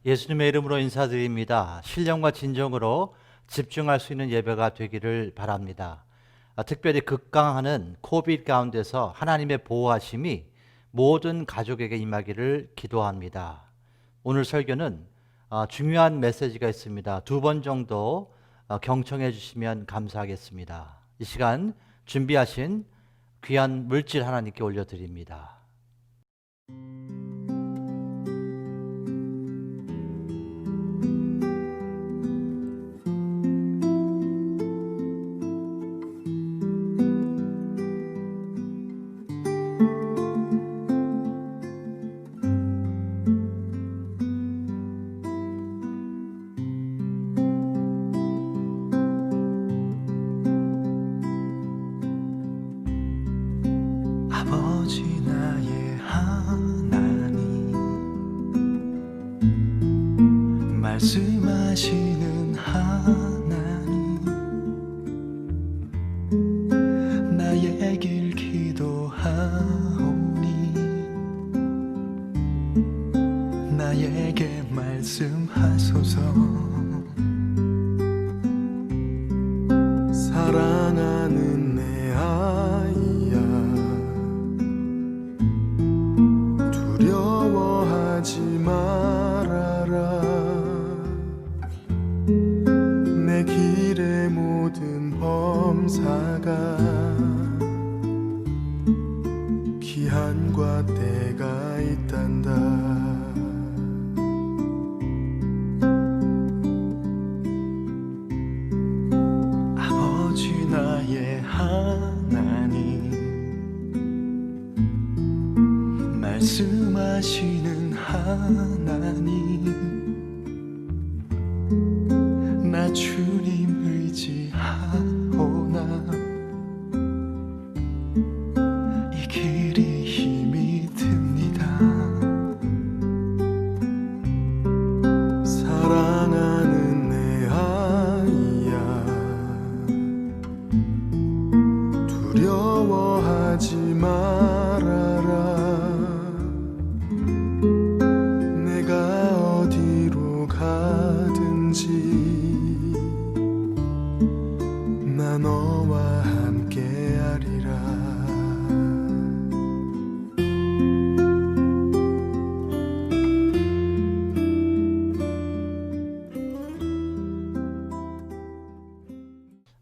예수님의 이름으로 인사드립니다. 신령과 진정으로 집중할 수 있는 예배가 되기를 바랍니다. 특별히 극강하는 코비드 가운데서 하나님의 보호하심이 모든 가족에게 임하기를 기도합니다. 오늘 설교는 중요한 메시지가 있습니다. 2번 정도 경청해 주시면 감사하겠습니다. 이 시간 준비하신 귀한 물질 하나님께 올려드립니다. 아버지 나의 하나님, 말씀하시는 하나님, 나의 길 기도하오니 나에게 말씀하소서. 사랑하는 내 아이야, 두려워하지 말아라. 내 길의 모든 범사가 기한과 때가 있단다. 아버지 나의 하나님, 말씀하시는 하나님, 나 주님 의지하오나 이 길이 힘이 듭니다. 사랑하는 내 아이야, 두려워하지 말아라. 내가 어디로 가든지 나 너와 함께하리라.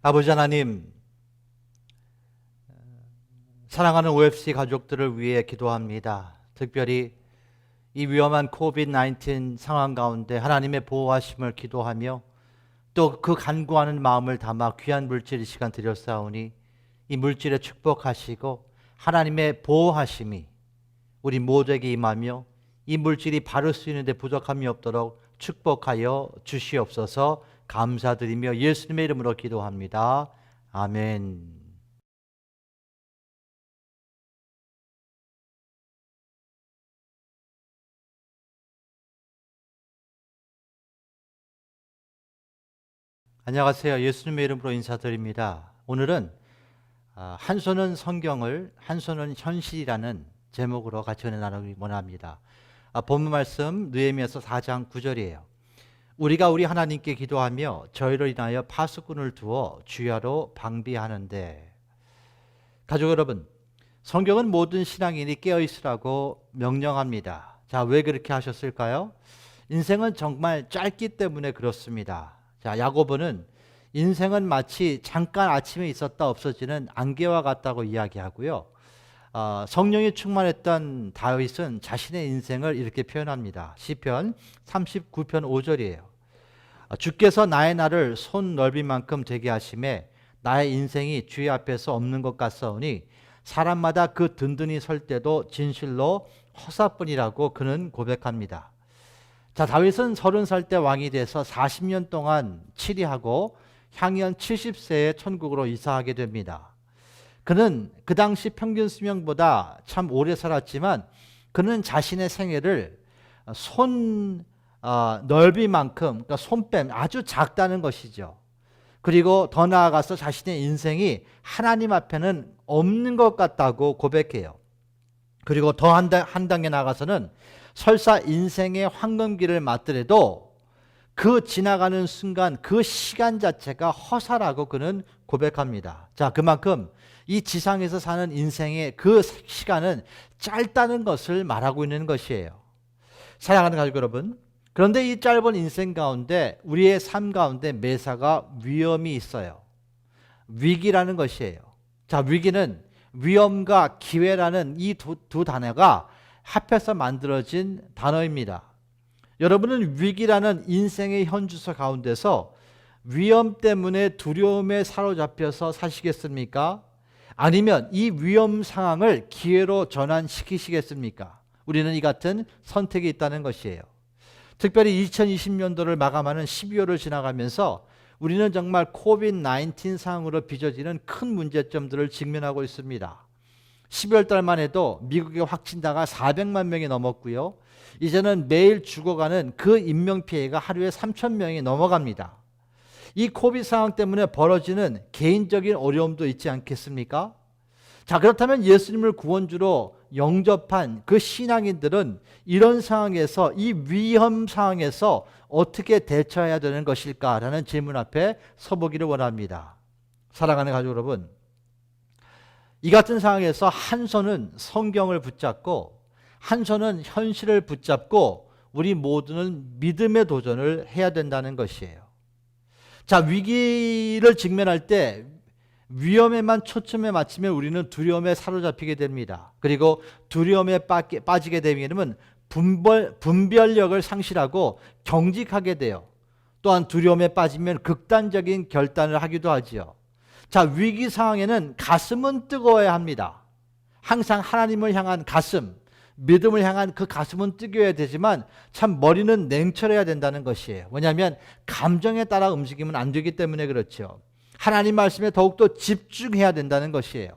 아버지 하나님, 사랑하는 OFC 가족들을 위해 기도합니다. 특별히 이 위험한 코비드-19 상황 가운데 하나님의 보호하심을 기도하며 또 그 간구하는 마음을 담아 귀한 물질 이 시간 드렸사오니 이 물질에 축복하시고 하나님의 보호하심이 우리 모두에게 임하며 이 물질이 바를 수 있는데 부족함이 없도록 축복하여 주시옵소서. 감사드리며 예수님의 이름으로 기도합니다. 아멘. 안녕하세요. 예수님의 이름으로 인사드립니다. 오늘은 한 손은 성경을, 한 손은 현실이라는 제목으로 같이 은혜 나누기 원합니다. 본문 말씀 느헤미야서 4장 9절이에요. 우리가 우리 하나님께 기도하며 저희를 인하여 파수꾼을 두어 주야로 방비하는데. 가족 여러분, 성경은 모든 신앙인이 깨어있으라고 명령합니다. 자, 왜 그렇게 하셨을까요? 인생은 정말 짧기 때문에 그렇습니다. 자, 야고보는 인생은 마치 잠깐 아침에 있었다 없어지는 안개와 같다고 이야기하고요. 성령이 충만했던 다윗은 자신의 인생을 이렇게 표현합니다. 시편 39편 5절이에요. 주께서 나의 날을 손 넓이만큼 되게 하심에 나의 인생이 주의 앞에서 없는 것 같사오니 사람마다 그 든든히 설 때도 진실로 허사뿐이라고 그는 고백합니다. 자, 다윗은 30살 때 왕이 돼서 40년 동안 치리하고 향년 70세에 천국으로 이사하게 됩니다. 그는 그 당시 평균 수명보다 참 오래 살았지만 그는 자신의 생애를 손 넓이만큼, 그러니까 손뺨 아주 작다는 것이죠. 그리고 더 나아가서 자신의 인생이 하나님 앞에는 없는 것 같다고 고백해요. 그리고 더 한 단계 나가서는 설사 인생의 황금기를 맞더라도 그 지나가는 순간 그 시간 자체가 허사라고 그는 고백합니다. 자, 그만큼 이 지상에서 사는 인생의 그 시간은 짧다는 것을 말하고 있는 것이에요. 사랑하는 가족 여러분, 그런데 이 짧은 인생 가운데 우리의 삶 가운데 매사가 위험이 있어요. 위기라는 것이에요. 자, 위기는 위험과 기회라는 이 두 단어가 합해서 만들어진 단어입니다. 여러분은 위기라는 인생의 현주소 가운데서 위험 때문에 두려움에 사로잡혀서 사시겠습니까? 아니면 이 위험 상황을 기회로 전환시키시겠습니까? 우리는 이 같은 선택이 있다는 것이에요. 특별히 2020년도를 마감하는 12월을 지나가면서 우리는 정말 코비드-19 상황으로 빚어지는 큰 문제점들을 직면하고 있습니다. 12월 달만 해도 미국의 확진자가 400만 명이 넘었고요. 이제는 매일 죽어가는 그 인명피해가 하루에 3,000명이 넘어갑니다. 이 코비드 상황 때문에 벌어지는 개인적인 어려움도 있지 않겠습니까? 자, 그렇다면 예수님을 구원주로 영접한 그 신앙인들은 이런 상황에서, 이 위험 상황에서 어떻게 대처해야 되는 것일까라는 질문 앞에 서보기를 원합니다. 사랑하는 가족 여러분, 이 같은 상황에서 한 손은 성경을 붙잡고 한 손은 현실을 붙잡고 우리 모두는 믿음의 도전을 해야 된다는 것이에요. 자, 위기를 직면할 때 위험에만 초점에 맞추면 우리는 두려움에 사로잡히게 됩니다. 그리고 두려움에 빠지게 되면 분별력을 상실하고 경직하게 돼요. 또한 두려움에 빠지면 극단적인 결단을 하기도 하지요. 자, 위기 상황에는 가슴은 뜨거워야 합니다. 항상 하나님을 향한 가슴, 믿음을 향한 그 가슴은 뜨거워야 되지만 참 머리는 냉철해야 된다는 것이에요. 왜냐하면 감정에 따라 움직이면 안 되기 때문에 그렇죠. 하나님 말씀에 더욱더 집중해야 된다는 것이에요.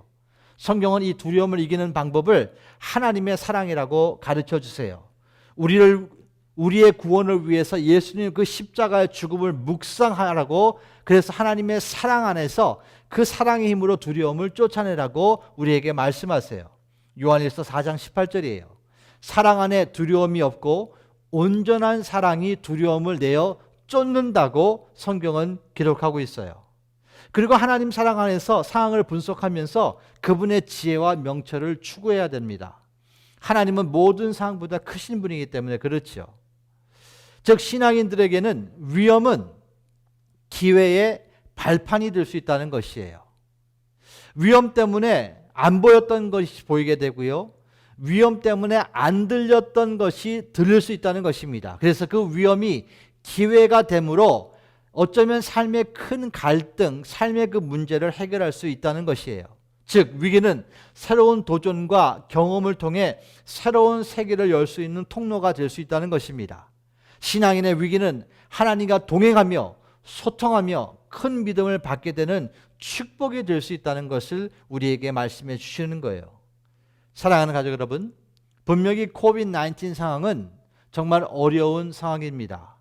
성경은 이 두려움을 이기는 방법을 하나님의 사랑이라고 가르쳐 주세요. 우리의 구원을 위해서 예수님 그 십자가의 죽음을 묵상하라고, 그래서 하나님의 사랑 안에서 그 사랑의 힘으로 두려움을 쫓아내라고 우리에게 말씀하세요. 요한일서 4장 18절이에요. 사랑 안에 두려움이 없고 온전한 사랑이 두려움을 내어 쫓는다고 성경은 기록하고 있어요. 그리고 하나님 사랑 안에서 상황을 분석하면서 그분의 지혜와 명철을 추구해야 됩니다. 하나님은 모든 상황보다 크신 분이기 때문에 그렇죠. 즉 신앙인들에게는 위험은 기회의 발판이 될 수 있다는 것이에요. 위험 때문에 안 보였던 것이 보이게 되고요. 위험 때문에 안 들렸던 것이 들릴 수 있다는 것입니다. 그래서 그 위험이 기회가 되므로 어쩌면 삶의 큰 갈등, 삶의 그 문제를 해결할 수 있다는 것이에요. 즉 위기는 새로운 도전과 경험을 통해 새로운 세계를 열 수 있는 통로가 될 수 있다는 것입니다. 신앙인의 위기는 하나님과 동행하며 소통하며 큰 믿음을 받게 되는 축복이 될 수 있다는 것을 우리에게 말씀해 주시는 거예요. 사랑하는 가족 여러분, 분명히 코비드-19 상황은 정말 어려운 상황입니다.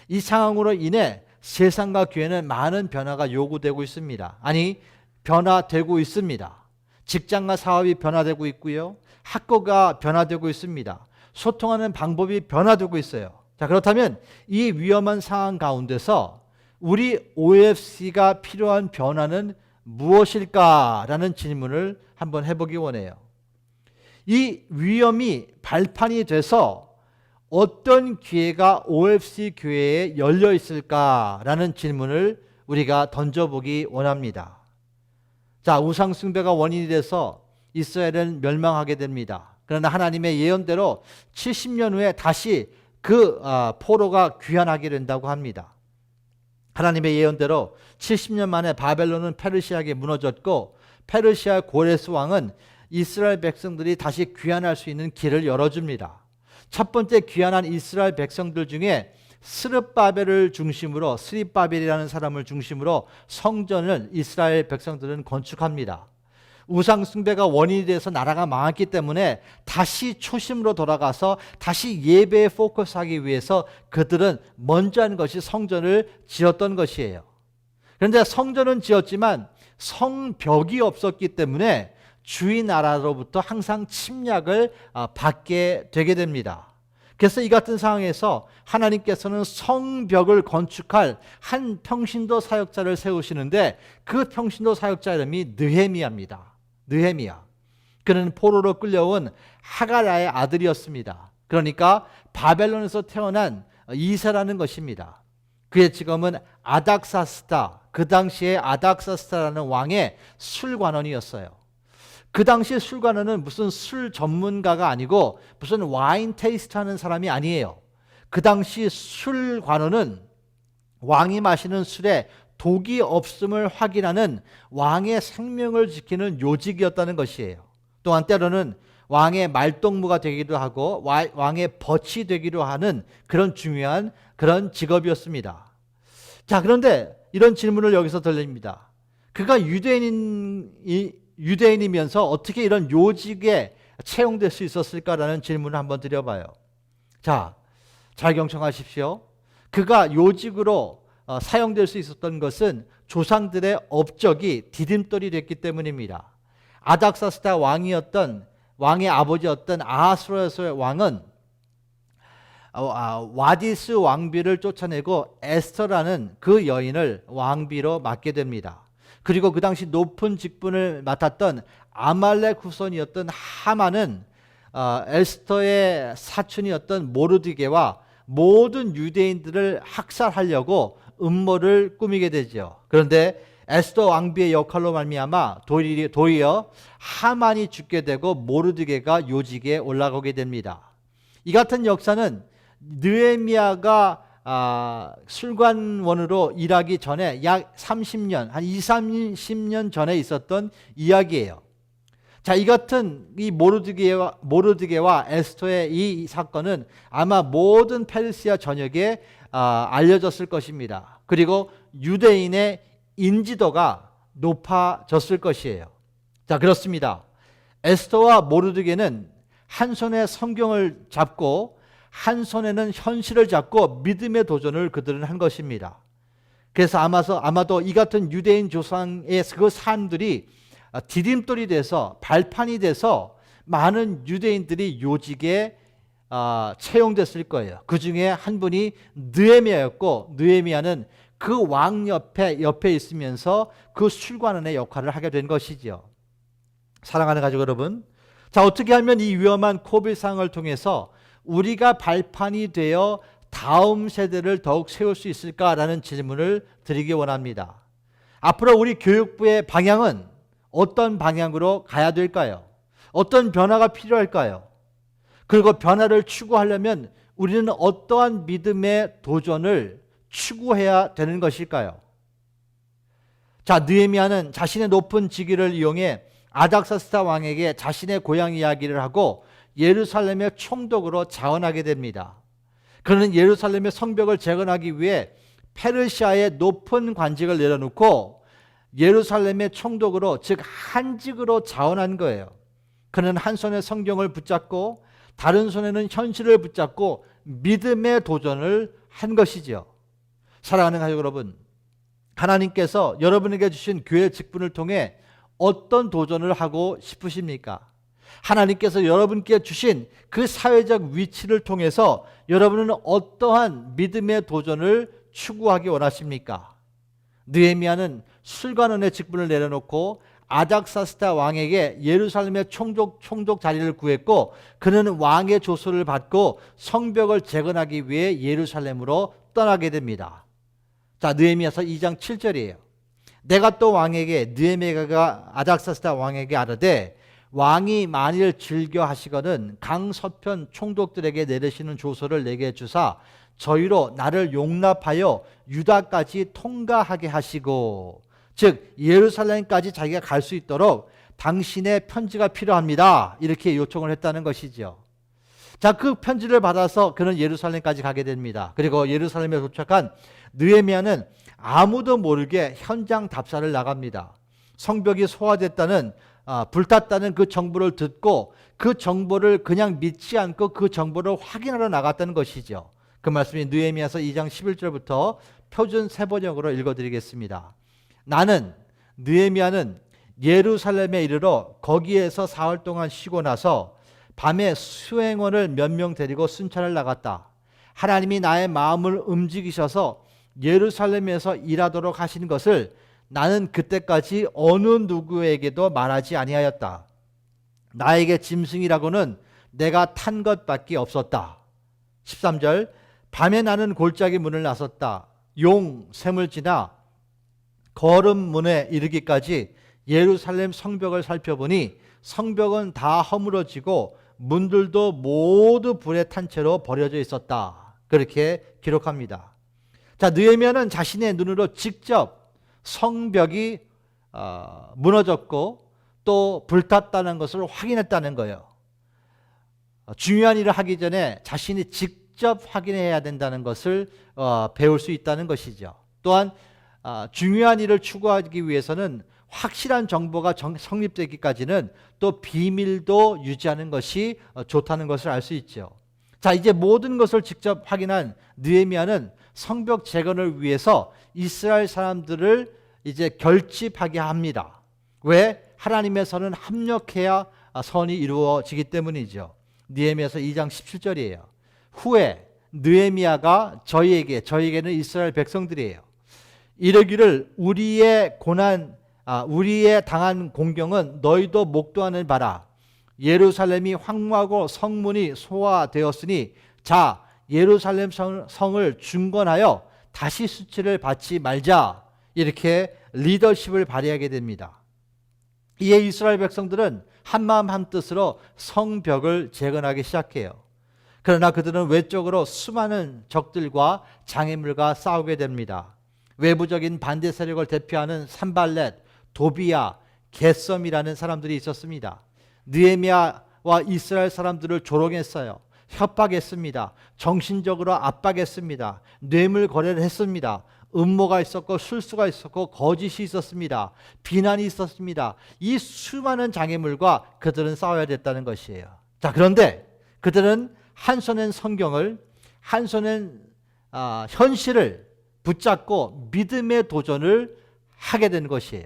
이 상황으로 인해 세상과 교회는 많은 변화가 요구되고 있습니다. 아니, 변화되고 있습니다. 직장과 사업이 변화되고 있고요. 학교가 변화되고 있습니다. 소통하는 방법이 변화되고 있어요. 자, 그렇다면 이 위험한 상황 가운데서 우리 OFC가 필요한 변화는 무엇일까라는 질문을 한번 해보기 원해요. 이 위험이 발판이 돼서 어떤 기회가 OFC 교회에 열려 있을까라는 질문을 우리가 던져보기 원합니다. 자, 우상 숭배가 원인이 돼서 이스라엘은 멸망하게 됩니다. 그러나 하나님의 예언대로 70년 후에 다시 그 포로가 귀환하게 된다고 합니다. 하나님의 예언대로 70년 만에 바벨론은 페르시아에게 무너졌고 페르시아 고레스 왕은 이스라엘 백성들이 다시 귀환할 수 있는 길을 열어줍니다. 첫 번째 귀환한 이스라엘 백성들 중에 스룹바벨을 중심으로, 스립바벨이라는 사람을 중심으로 성전을 이스라엘 백성들은 건축합니다. 우상 숭배가 원인이 돼서 나라가 망했기 때문에 다시 초심으로 돌아가서 다시 예배에 포커스하기 위해서 그들은 먼저 한 것이 성전을 지었던 것이에요. 그런데 성전은 지었지만 성벽이 없었기 때문에 주위 나라로부터 항상 침략을 받게 되게 됩니다. 그래서 이 같은 상황에서 하나님께서는 성벽을 건축할 한 평신도 사역자를 세우시는데 그 평신도 사역자 이름이 느헤미야입니다. 느헤미야. 그는 포로로 끌려온 하가라의 아들이었습니다. 그러니까 바벨론에서 태어난 이세라는 것입니다. 그의 직업은 아닥사스다, 그 당시에 아닥사스다라는 왕의 술관원이었어요. 그 당시 술관원은 무슨 술 전문가가 아니고 무슨 와인 테이스트 하는 사람이 아니에요. 그 당시 술관원은 왕이 마시는 술에 독이 없음을 확인하는 왕의 생명을 지키는 요직이었다는 것이에요. 또한 때로는 왕의 말동무가 되기도 하고 왕의 벗이 되기도 하는 그런 중요한 그런 직업이었습니다. 자, 그런데 이런 질문을 여기서 들립니다. 그가 유대인이면서 어떻게 이런 요직에 채용될 수 있었을까라는 질문을 한번 드려봐요. 자, 잘 경청하십시오. 그가 요직으로 사용될 수 있었던 것은 조상들의 업적이 디딤돌이 됐기 때문입니다. 아닥사스다 왕의 아버지였던 아하스웨로스의 왕은 와디스 왕비를 쫓아내고 에스더라는 그 여인을 왕비로 맡게 됩니다. 그리고 그 당시 높은 직분을 맡았던 아말렉 후손이었던 하만은 에스더의 사촌이었던 모르드게와 모든 유대인들을 학살하려고 음모를 꾸미게 되죠. 그런데 에스더 왕비의 역할로 말미암아 도리어 하만이 죽게 되고 모르드게가 요직에 올라가게 됩니다. 이 같은 역사는 느헤미야가 술관원으로 일하기 전에 약 30년, 한 30년 전에 있었던 이야기예요. 자, 이 같은 이 모르드게와 에스더의 이 사건은 아마 모든 페르시아 전역에 알려졌을 것입니다. 그리고 유대인의 인지도가 높아졌을 것이에요. 자, 그렇습니다. 에스더와 모르드게는 한 손에 성경을 잡고 한 손에는 현실을 잡고 믿음의 도전을 그들은 한 것입니다. 그래서 아마도 이 같은 유대인 조상의 그 삶들이 디딤돌이 돼서 발판이 돼서 많은 유대인들이 요직에 채용됐을 거예요. 그 중에 한 분이 느헤미야였고, 느헤미야는 그 왕 옆에 있으면서 그 술관원의 역할을 하게 된 것이죠. 사랑하는 가족 여러분, 자, 어떻게 하면 이 위험한 코비드 상황을 통해서 우리가 발판이 되어 다음 세대를 더욱 세울 수 있을까라는 질문을 드리기 원합니다. 앞으로 우리 교육부의 방향은 어떤 방향으로 가야 될까요? 어떤 변화가 필요할까요? 그리고 변화를 추구하려면 우리는 어떠한 믿음의 도전을 추구해야 되는 것일까요? 자, 느헤미야는 자신의 높은 직위를 이용해 아닥사스다 왕에게 자신의 고향 이야기를 하고 예루살렘의 총독으로 자원하게 됩니다. 그는 예루살렘의 성벽을 재건하기 위해 페르시아의 높은 관직을 내려놓고 예루살렘의 총독으로, 즉 한직으로 자원한 거예요. 그는 한 손에 성경을 붙잡고 다른 손에는 현실을 붙잡고 믿음의 도전을 한 것이죠. 사랑하는 가족 여러분, 하나님께서 여러분에게 주신 교회 직분을 통해 어떤 도전을 하고 싶으십니까? 하나님께서 여러분께 주신 그 사회적 위치를 통해서 여러분은 어떠한 믿음의 도전을 추구하기 원하십니까? 느헤미야는 술관원의 직분을 내려놓고 아닥사스다 왕에게 예루살렘의 총독 자리를 구했고, 그는 왕의 조소를 받고 성벽을 재건하기 위해 예루살렘으로 떠나게 됩니다. 자, 느헤미야서 2장 7절이에요. 내가 또 왕에게, 느헤미야가 아닥사스다 왕에게 아뢰되 왕이 만일 즐겨하시거든 강서편 총독들에게 내리시는 조서를 내게 주사 저희로 나를 용납하여 유다까지 통과하게 하시고, 즉 예루살렘까지 자기가 갈 수 있도록 당신의 편지가 필요합니다. 이렇게 요청을 했다는 것이죠. 자, 그 편지를 받아서 그는 예루살렘까지 가게 됩니다. 그리고 예루살렘에 도착한 느헤미야는 아무도 모르게 현장 답사를 나갑니다. 성벽이 소화됐다는, 불탔다는 그 정보를 듣고 그 정보를 그냥 믿지 않고 그 정보를 확인하러 나갔다는 것이죠. 그 말씀이 느헤미야서 2장 11절부터 표준 세번역으로 읽어드리겠습니다. 나는, 느헤미야는 예루살렘에 이르러 거기에서 사흘 동안 쉬고 나서 밤에 수행원을 몇 명 데리고 순찰을 나갔다. 하나님이 나의 마음을 움직이셔서 예루살렘에서 일하도록 하신 것을 나는 그때까지 어느 누구에게도 말하지 아니하였다. 나에게 짐승이라고는 내가 탄 것밖에 없었다. 13절, 밤에 나는 골짜기 문을 나섰다. 용, 샘을 지나 거름문에 이르기까지 예루살렘 성벽을 살펴보니 성벽은 다 허물어지고 문들도 모두 불에 탄 채로 버려져 있었다. 그렇게 기록합니다. 자, 느헤미야는 자신의 눈으로 직접 성벽이 무너졌고 또 불탔다는 것을 확인했다는 거예요. 중요한 일을 하기 전에 자신이 직접 확인해야 된다는 것을 배울 수 있다는 것이죠. 또한 중요한 일을 추구하기 위해서는 확실한 정보가 성립되기까지는 또 비밀도 유지하는 것이 좋다는 것을 알 수 있죠. 자, 이제 모든 것을 직접 확인한 느헤미야는 성벽 재건을 위해서 이스라엘 사람들을 이제 결집하게 합니다. 왜? 하나님의 선은 합력해야 선이 이루어지기 때문이죠. 느헤미야서 2장 17절이에요. 후에 느헤미야가 저희에게는 이스라엘 백성들이에요. 이르기를 우리의 당한 공경은 너희도 목도하는 바라. 예루살렘이 황무하고 성문이 소화되었으니 자, 예루살렘 성을 중건하여 다시 수치를 받지 말자. 이렇게 리더십을 발휘하게 됩니다. 이에 이스라엘 백성들은 한마음 한뜻으로 성벽을 재건하기 시작해요. 그러나 그들은 외적으로 수많은 적들과 장애물과 싸우게 됩니다. 외부적인 반대 세력을 대표하는 산발렛, 도비야, 게썸이라는 사람들이 있었습니다. 느헤미야와 이스라엘 사람들을 조롱했어요. 협박했습니다. 정신적으로 압박했습니다. 뇌물 거래를 했습니다. 음모가 있었고 술수가 있었고 거짓이 있었습니다. 비난이 있었습니다. 이 수많은 장애물과 그들은 싸워야 됐다는 것이에요. 자, 그런데 그들은 한 손엔 성경을, 한 손엔 현실을 붙잡고 믿음의 도전을 하게 된 것이에요.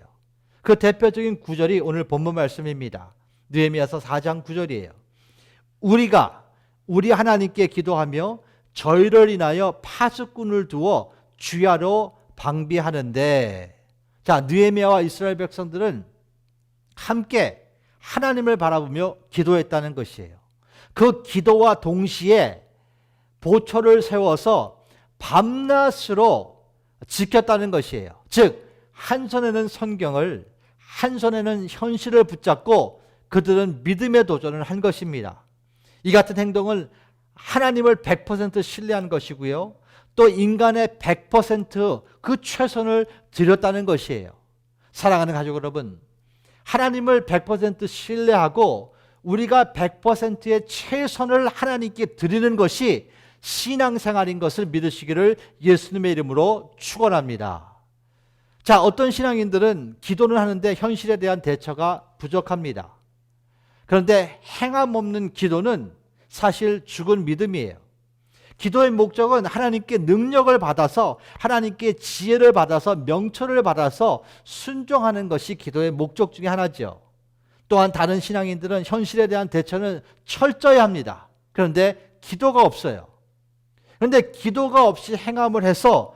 그 대표적인 구절이 오늘 본문 말씀입니다. 느헤미야서 4장 9절이에요. 우리 하나님께 기도하며 저희를 인하여 파수꾼을 두어 주야로 방비하는데, 자, 느헤미야와 이스라엘 백성들은 함께 하나님을 바라보며 기도했다는 것이에요. 그 기도와 동시에 보초를 세워서 밤낮으로 지켰다는 것이에요. 즉, 한 손에는 성경을, 한 손에는 현실을 붙잡고 그들은 믿음의 도전을 한 것입니다. 이 같은 행동은 하나님을 100% 신뢰한 것이고요. 또 인간의 100% 최선을 드렸다는 것이에요. 사랑하는 가족 여러분, 하나님을 100% 신뢰하고 우리가 100%의 최선을 하나님께 드리는 것이 신앙생활인 것을 믿으시기를 예수님의 이름으로 축원합니다. 자, 어떤 신앙인들은 기도는 하는데 현실에 대한 대처가 부족합니다. 그런데 행함 없는 기도는 사실 죽은 믿음이에요. 기도의 목적은 하나님께 능력을 받아서, 하나님께 지혜를 받아서, 명철을 받아서 순종하는 것이 기도의 목적 중에 하나죠. 또한 다른 신앙인들은 현실에 대한 대처는 철저히 합니다. 그런데 기도가 없어요. 그런데 기도가 없이 행함을 해서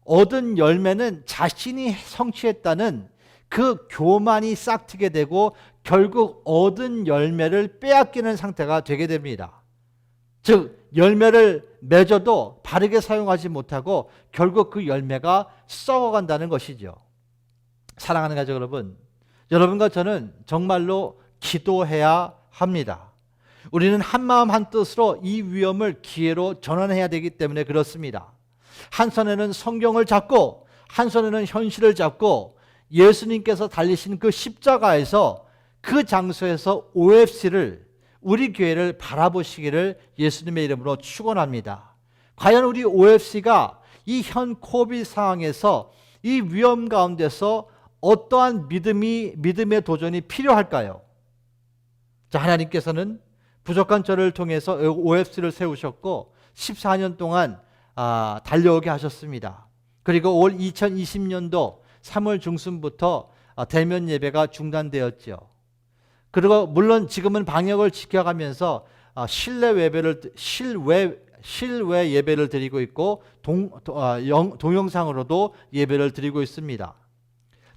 얻은 열매는 자신이 성취했다는 그 교만이 싹트게 되고 결국 얻은 열매를 빼앗기는 상태가 되게 됩니다. 즉, 열매를 맺어도 바르게 사용하지 못하고 결국 그 열매가 썩어간다는 것이죠. 사랑하는 가족 여러분, 여러분과 저는 정말로 기도해야 합니다. 우리는 한마음 한뜻으로 이 위험을 기회로 전환해야 되기 때문에 그렇습니다. 한 손에는 성경을 잡고 한 손에는 현실을 잡고 예수님께서 달리신 그 십자가에서 그 장소에서 OFC를, 우리 교회를 바라보시기를 예수님의 이름으로 축원합니다. 과연 우리 OFC가 이 현 코비드 상황에서 이 위험 가운데서 어떠한 믿음의 도전이 필요할까요? 자, 하나님께서는 부족한 저를 통해서 OFC를 세우셨고 14년 동안 달려오게 하셨습니다. 그리고 올 2020년도 3월 중순부터 대면 예배가 중단되었죠. 그리고 물론 지금은 방역을 지켜가면서 실외 예배를 드리고 있고 동영상으로도 예배를 드리고 있습니다.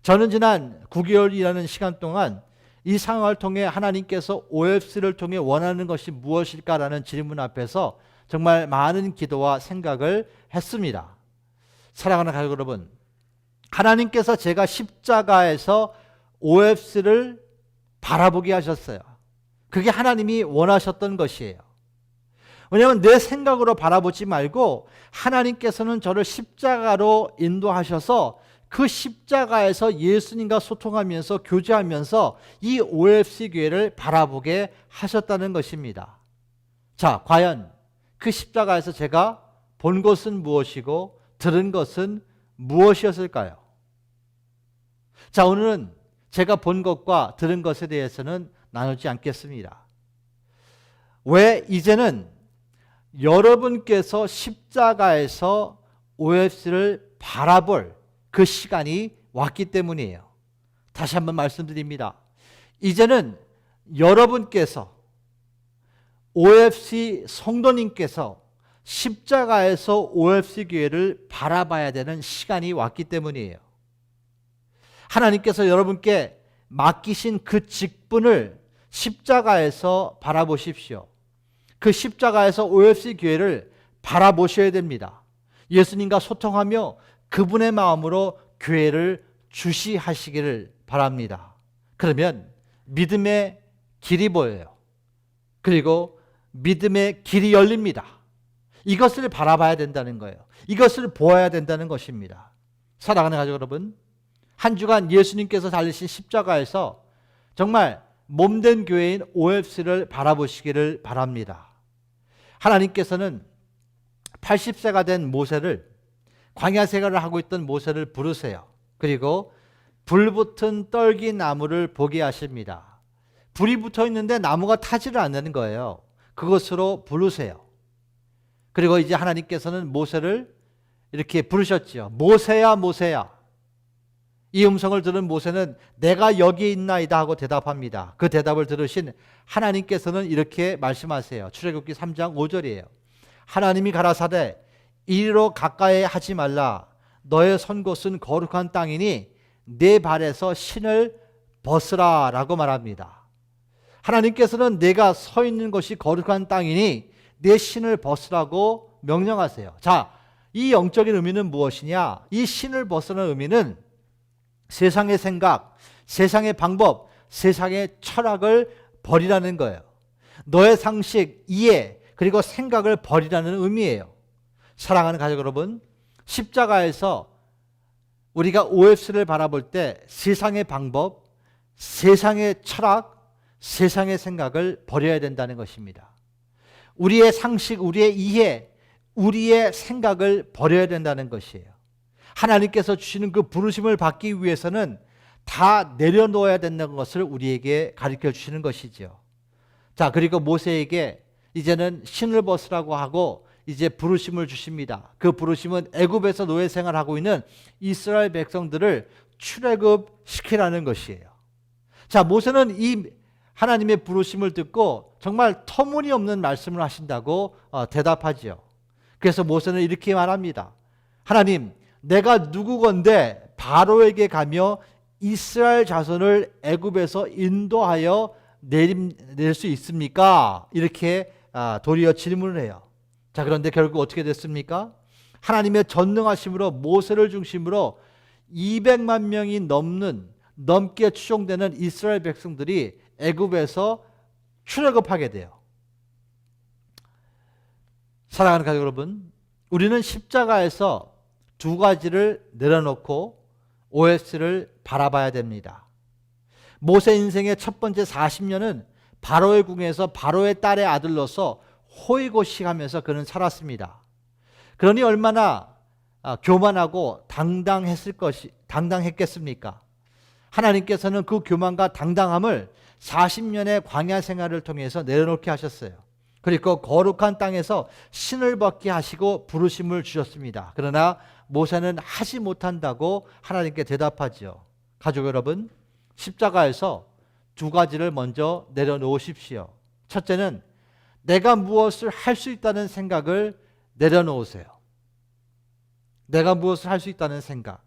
저는 지난 9개월이라는 시간 동안 이 상황을 통해 하나님께서 OFC를 통해 원하는 것이 무엇일까라는 질문 앞에서 정말 많은 기도와 생각을 했습니다. 사랑하는 가족 여러분, 하나님께서 제가 십자가에서 OFC를 바라보게 하셨어요. 그게 하나님이 원하셨던 것이에요. 왜냐하면 내 생각으로 바라보지 말고 하나님께서는 저를 십자가로 인도하셔서 그 십자가에서 예수님과 소통하면서 교제하면서 이 OFC 교회를 바라보게 하셨다는 것입니다. 자, 과연 그 십자가에서 제가 본 것은 무엇이고 들은 것은 무엇이었을까요? 자, 오늘은 제가 본 것과 들은 것에 대해서는 나누지 않겠습니다. 왜? 이제는 여러분께서 십자가에서 OFC를 바라볼 그 시간이 왔기 때문이에요. 다시 한번 말씀드립니다. 이제는 여러분께서 OFC 성도님께서 십자가에서 OFC 교회를 바라봐야 되는 시간이 왔기 때문이에요. 하나님께서 여러분께 맡기신 그 직분을 십자가에서 바라보십시오. 그 십자가에서 OFC 교회를 바라보셔야 됩니다. 예수님과 소통하며 그분의 마음으로 교회를 주시하시기를 바랍니다. 그러면 믿음의 길이 보여요. 그리고 믿음의 길이 열립니다. 이것을 바라봐야 된다는 거예요. 이것을 보아야 된다는 것입니다. 사랑하는 가족 여러분, 한 주간 예수님께서 달리신 십자가에서 정말 몸된 교회인 OFC를 바라보시기를 바랍니다. 하나님께서는 80세가 된 모세를, 광야 생활을 하고 있던 모세를 부르세요. 그리고 불붙은 떨기 나무를 보게 하십니다. 불이 붙어 있는데 나무가 타지를 않는 거예요. 그것으로 부르세요. 그리고 이제 하나님께서는 모세를 이렇게 부르셨죠. 모세야, 모세야. 이 음성을 들은 모세는 내가 여기 있나이다 하고 대답합니다. 그 대답을 들으신 하나님께서는 이렇게 말씀하세요. 출애굽기 3장 5절이에요. 하나님이 가라사대 이리로 가까이 하지 말라. 너의 선 곳은 거룩한 땅이니 내 발에서 신을 벗으라 라고 말합니다. 하나님께서는 내가 서 있는 것이 거룩한 땅이니 내 신을 벗으라고 명령하세요. 자, 이 영적인 의미는 무엇이냐? 이 신을 벗으라는 의미는 세상의 생각, 세상의 방법, 세상의 철학을 버리라는 거예요. 너의 상식, 이해, 그리고 생각을 버리라는 의미예요. 사랑하는 가족 여러분, 십자가에서 우리가 OFC를 바라볼 때 세상의 방법, 세상의 철학, 세상의 생각을 버려야 된다는 것입니다. 우리의 상식, 우리의 이해, 우리의 생각을 버려야 된다는 것이에요. 하나님께서 주시는 그 부르심을 받기 위해서는 다 내려놓아야 된다는 것을 우리에게 가르쳐 주시는 것이죠. 자, 그리고 모세에게 이제는 신을 벗으라고 하고 이제 부르심을 주십니다. 그 부르심은 애굽에서 노예 생활하고 있는 이스라엘 백성들을 출애굽시키라는 것이에요. 자, 모세는 이 하나님의 부르심을 듣고 정말 터무니없는 말씀을 하신다고 대답하죠. 그래서 모세는 이렇게 말합니다. 하나님, 내가 누구건데 바로에게 가며 이스라엘 자손을 애굽에서 인도하여 낼 수 있습니까? 이렇게 도리어 질문을 해요. 자, 그런데 결국 어떻게 됐습니까? 하나님의 전능하심으로 모세를 중심으로 200만 명이 넘게 추종되는 이스라엘 백성들이 애굽에서 출애굽하게 돼요. 사랑하는 가족 여러분, 우리는 십자가에서 두 가지를 내려놓고 OFC를 바라봐야 됩니다. 모세 인생의 첫 번째 40년은 바로의 궁에서 바로의 딸의 아들로서 호의고식하면서 그는 살았습니다. 그러니 얼마나 교만하고 당당했겠습니까? 하나님께서는 그 교만과 당당함을 40년의 광야 생활을 통해서 내려놓게 하셨어요. 그리고 거룩한 땅에서 신을 벗게 하시고 부르심을 주셨습니다. 그러나 모세는 하지 못한다고 하나님께 대답하죠. 가족 여러분, 십자가에서 두 가지를 먼저 내려놓으십시오. 첫째는 내가 무엇을 할 수 있다는 생각을 내려놓으세요. 내가 무엇을 할 수 있다는 생각.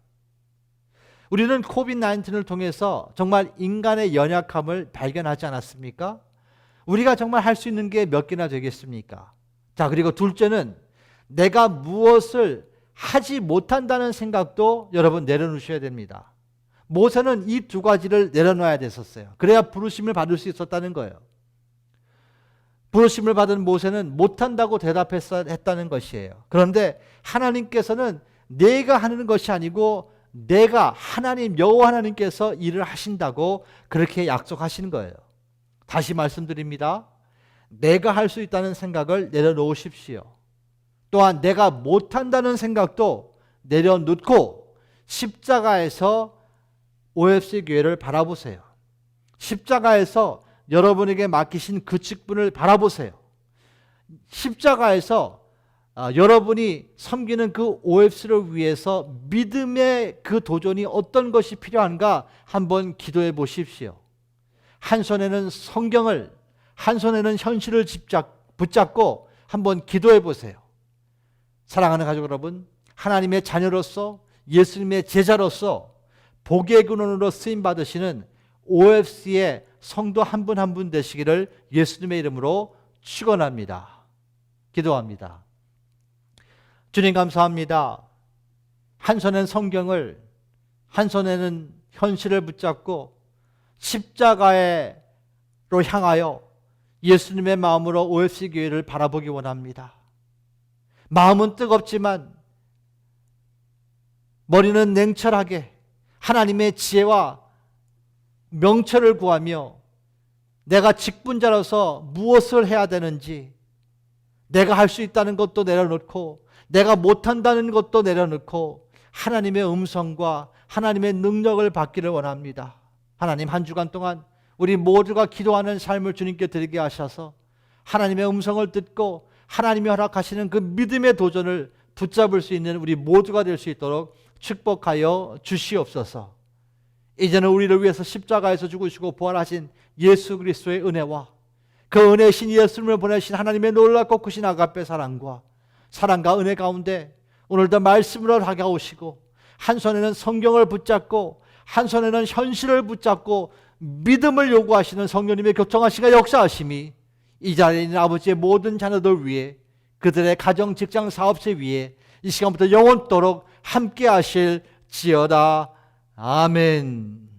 우리는 코비드-19을 통해서 정말 인간의 연약함을 발견하지 않았습니까? 우리가 정말 할 수 있는 게 몇 개나 되겠습니까? 자, 그리고 둘째는 내가 무엇을 하지 못한다는 생각도 여러분 내려놓으셔야 됩니다. 모세는 이 두 가지를 내려놔야 됐었어요. 그래야 부르심을 받을 수 있었다는 거예요. 부르심을 받은 모세는 못한다고 대답했다는 것이에요. 그런데 하나님께서는 내가 하는 것이 아니고 내가 하나님 여호와 하나님께서 일을 하신다고 그렇게 약속하시는 거예요. 다시 말씀드립니다. 내가 할 수 있다는 생각을 내려놓으십시오. 또한 내가 못한다는 생각도 내려놓고 십자가에서 OFC 교회를 바라보세요. 십자가에서 여러분에게 맡기신 그 직분을 바라보세요. 십자가에서 여러분이 섬기는 그 OFC를 위해서 믿음의 그 도전이 어떤 것이 필요한가 한번 기도해 보십시오. 한 손에는 성경을, 한 손에는 현실을 붙잡고 한번 기도해 보세요. 사랑하는 가족 여러분, 하나님의 자녀로서 예수님의 제자로서 복의 근원으로 쓰임 받으시는 OFC의 성도 한 분 한 분 되시기를 예수님의 이름으로 축원합니다. 기도합니다. 주님 감사합니다. 한 손엔 성경을, 한 손에는 현실을 붙잡고 십자가로 향하여 예수님의 마음으로 OFC 교회를 바라보기 원합니다. 마음은 뜨겁지만 머리는 냉철하게 하나님의 지혜와 명철을 구하며 내가 직분자로서 무엇을 해야 되는지, 내가 할 수 있다는 것도 내려놓고 내가 못한다는 것도 내려놓고 하나님의 음성과 하나님의 능력을 받기를 원합니다. 하나님, 한 주간 동안 우리 모두가 기도하는 삶을 주님께 드리게 하셔서 하나님의 음성을 듣고 하나님이 허락하시는 그 믿음의 도전을 붙잡을 수 있는 우리 모두가 될 수 있도록 축복하여 주시옵소서. 이제는 우리를 위해서 십자가에서 죽으시고 부활하신 예수 그리스도의 은혜와 그 은혜신 예수님을 보내신 하나님의 놀랍고 크신 아가페 사랑과 은혜 가운데 오늘도 말씀으로 다가오시고 한 손에는 성경을 붙잡고 한 손에는 현실을 붙잡고 믿음을 요구하시는 성령님의 교통하시가 역사하심이 이 자리에 있는 아버지의 모든 자녀들 위해, 그들의 가정, 직장, 사업체 위에 이 시간부터 영원토록 함께 하실지어다. 아멘.